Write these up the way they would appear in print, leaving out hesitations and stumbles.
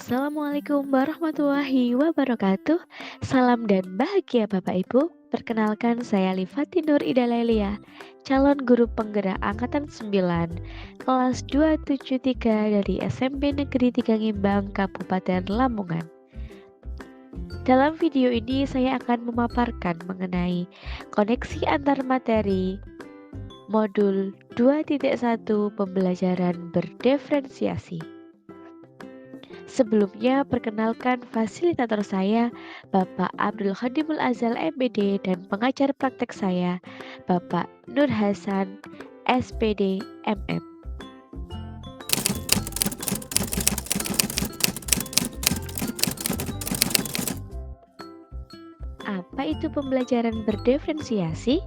Assalamualaikum warahmatullahi wabarakatuh. Salam dan bahagia Bapak Ibu. Perkenalkan saya Livati Nur Idalelia, calon guru penggerak angkatan 9, kelas 273 dari SMP Negeri 3 Ngimbang, Kabupaten Lamongan. Dalam video ini saya akan memaparkan mengenai koneksi antar materi modul 2.1 pembelajaran berdiferensiasi. Sebelumnya, perkenalkan fasilitator saya, Bapak Abdul Khadimul Azal MPD, dan pengajar praktek saya, Bapak Nur Hasan SPD MM. Apa itu pembelajaran berdiferensiasi?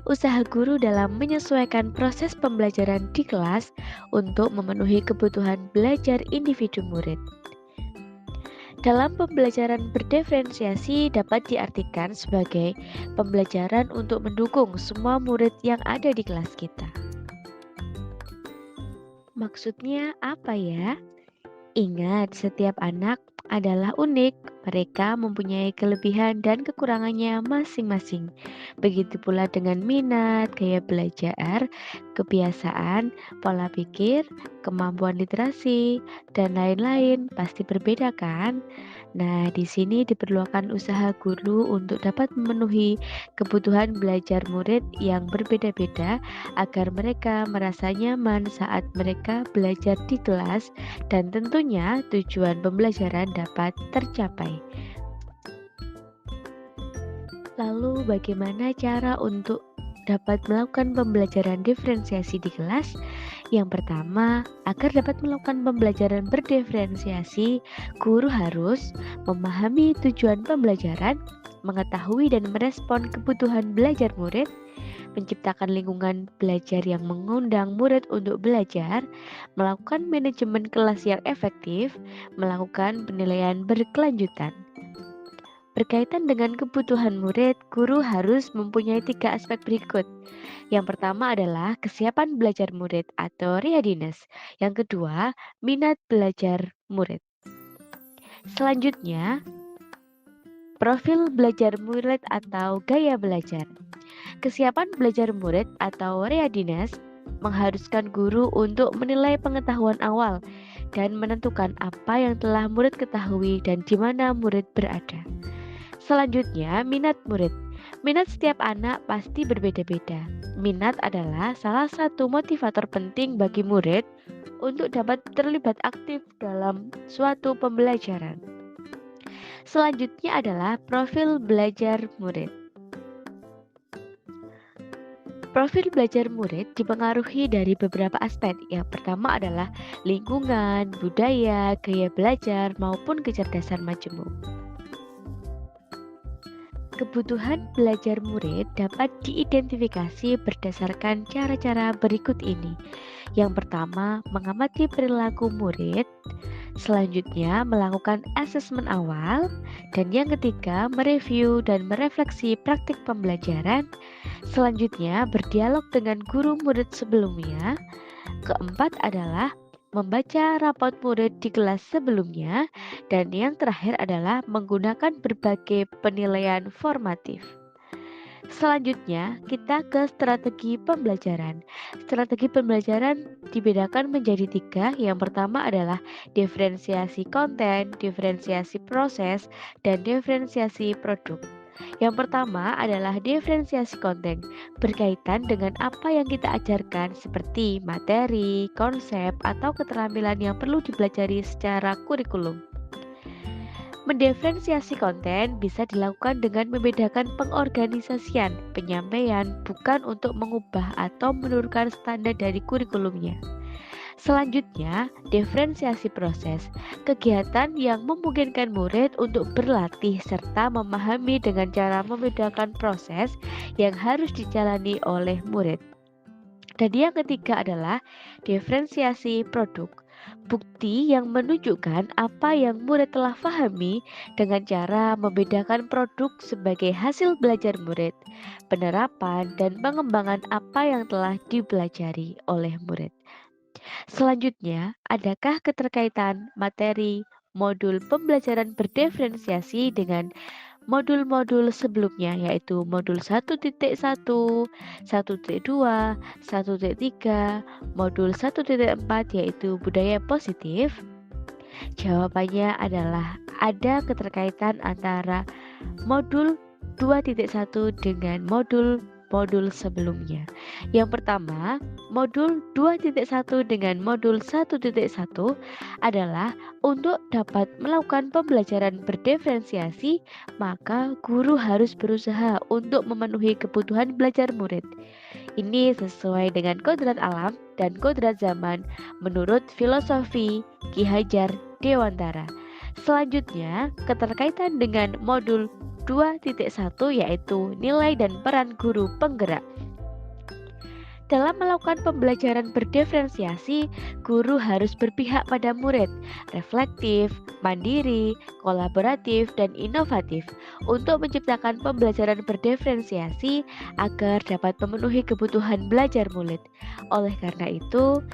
Usaha guru dalam menyesuaikan proses pembelajaran di kelas untuk memenuhi kebutuhan belajar individu murid. Dalam pembelajaran berdiferensiasi dapat diartikan sebagai pembelajaran untuk mendukung semua murid yang ada di kelas kita. Maksudnya apa ya? Ingat, setiap anak adalah unik. Mereka mempunyai kelebihan dan kekurangannya masing-masing. Begitu pula dengan minat, gaya belajar, kebiasaan, pola pikir, kemampuan literasi, dan lain-lain. Pasti berbeda kan? Nah, di sini diperlukan usaha guru untuk dapat memenuhi kebutuhan belajar murid yang berbeda-beda agar mereka merasa nyaman saat mereka belajar di kelas dan tentunya tujuan pembelajaran dapat tercapai. Lalu bagaimana cara untuk dapat melakukan pembelajaran diferensiasi di kelas? Yang pertama, agar dapat melakukan pembelajaran berdiferensiasi, guru harus memahami tujuan pembelajaran, mengetahui dan merespon kebutuhan belajar murid, menciptakan lingkungan belajar yang mengundang murid untuk belajar, melakukan manajemen kelas yang efektif, melakukan penilaian berkelanjutan. Berkaitan dengan kebutuhan murid, guru harus mempunyai 3 aspek berikut. Yang pertama adalah kesiapan belajar murid atau readiness. Yang kedua, minat belajar murid. Selanjutnya, profil belajar murid atau gaya belajar. Kesiapan belajar murid atau readiness mengharuskan guru untuk menilai pengetahuan awal dan menentukan apa yang telah murid ketahui dan di mana murid berada. Selanjutnya, minat murid. Minat setiap anak pasti berbeda-beda. Minat adalah salah satu motivator penting bagi murid untuk dapat terlibat aktif dalam suatu pembelajaran. Selanjutnya adalah profil belajar murid. Profil belajar murid dipengaruhi dari beberapa aspek. Yang pertama adalah lingkungan, budaya, gaya belajar, maupun kecerdasan majemuk. Kebutuhan belajar murid dapat diidentifikasi berdasarkan cara-cara berikut ini. Yang pertama, mengamati perilaku murid. Selanjutnya, melakukan asesmen awal. Dan yang ketiga, mereview dan merefleksi praktik pembelajaran. Selanjutnya, berdialog dengan guru murid sebelumnya. Keempat adalah membaca rapot murid di kelas sebelumnya, dan yang terakhir adalah menggunakan berbagai penilaian formatif. Selanjutnya, kita ke strategi pembelajaran. Strategi pembelajaran dibedakan menjadi 3. Yang pertama adalah diferensiasi konten, diferensiasi proses, dan diferensiasi produk. Yang pertama adalah diferensiasi konten, berkaitan dengan apa yang kita ajarkan seperti materi, konsep, atau keterampilan yang perlu dipelajari secara kurikulum. Mendiferensiasi konten bisa dilakukan dengan membedakan pengorganisasian penyampaian, bukan untuk mengubah atau menurunkan standar dari kurikulumnya. Selanjutnya, diferensiasi proses, kegiatan yang memungkinkan murid untuk berlatih serta memahami dengan cara membedakan proses yang harus dijalani oleh murid. Dan yang ketiga adalah diferensiasi produk, bukti yang menunjukkan apa yang murid telah pahami dengan cara membedakan produk sebagai hasil belajar murid, penerapan dan pengembangan apa yang telah dipelajari oleh murid. Selanjutnya, adakah keterkaitan materi, modul pembelajaran berdiferensiasi dengan modul-modul sebelumnya, yaitu modul 1.1, 1.2, 1.3, modul 1.4 yaitu budaya positif? Jawabannya adalah ada keterkaitan antara modul 2.1 dengan modul sebelumnya. Yang pertama, modul 2.1 dengan modul 1.1 adalah untuk dapat melakukan pembelajaran berdiferensiasi, maka guru harus berusaha untuk memenuhi kebutuhan belajar murid. Ini sesuai dengan kodrat alam dan kodrat zaman menurut filosofi Ki Hajar Dewantara. Selanjutnya, keterkaitan dengan modul 2.1 yaitu nilai dan peran guru penggerak. Dalam melakukan pembelajaran berdiferensiasi, guru harus berpihak pada murid, reflektif, mandiri, kolaboratif, dan inovatif untuk menciptakan pembelajaran berdiferensiasi agar dapat memenuhi kebutuhan belajar murid. Oleh karena itu,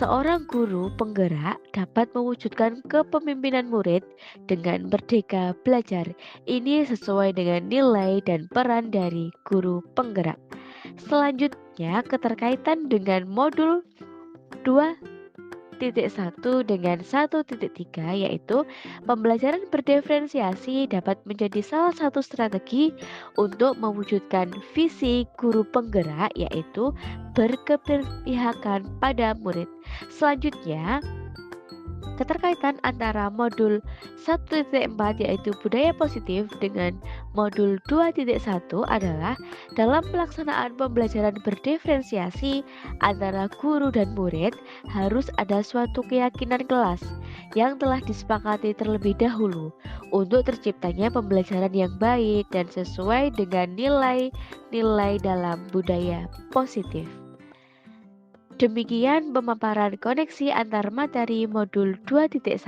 seorang guru penggerak dapat mewujudkan kepemimpinan murid dengan merdeka belajar. Ini sesuai dengan nilai dan peran dari guru penggerak. Selanjutnya, keterkaitan dengan modul 2.1 dengan 1.3 yaitu pembelajaran berdiferensiasi dapat menjadi salah satu strategi untuk mewujudkan visi guru penggerak yaitu berkeberpihakan pada murid. Selanjutnya, keterkaitan antara modul 1.4 yaitu budaya positif dengan modul 2.1 adalah dalam pelaksanaan pembelajaran berdiferensiasi antara guru dan murid harus ada suatu keyakinan kelas yang telah disepakati terlebih dahulu untuk terciptanya pembelajaran yang baik dan sesuai dengan nilai-nilai dalam budaya positif. Demikian pemaparan koneksi antar materi modul 2.1.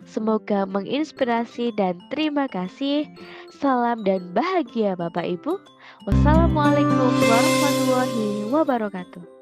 Semoga menginspirasi dan terima kasih. Salam dan bahagia Bapak Ibu. Wassalamualaikum warahmatullahi wabarakatuh.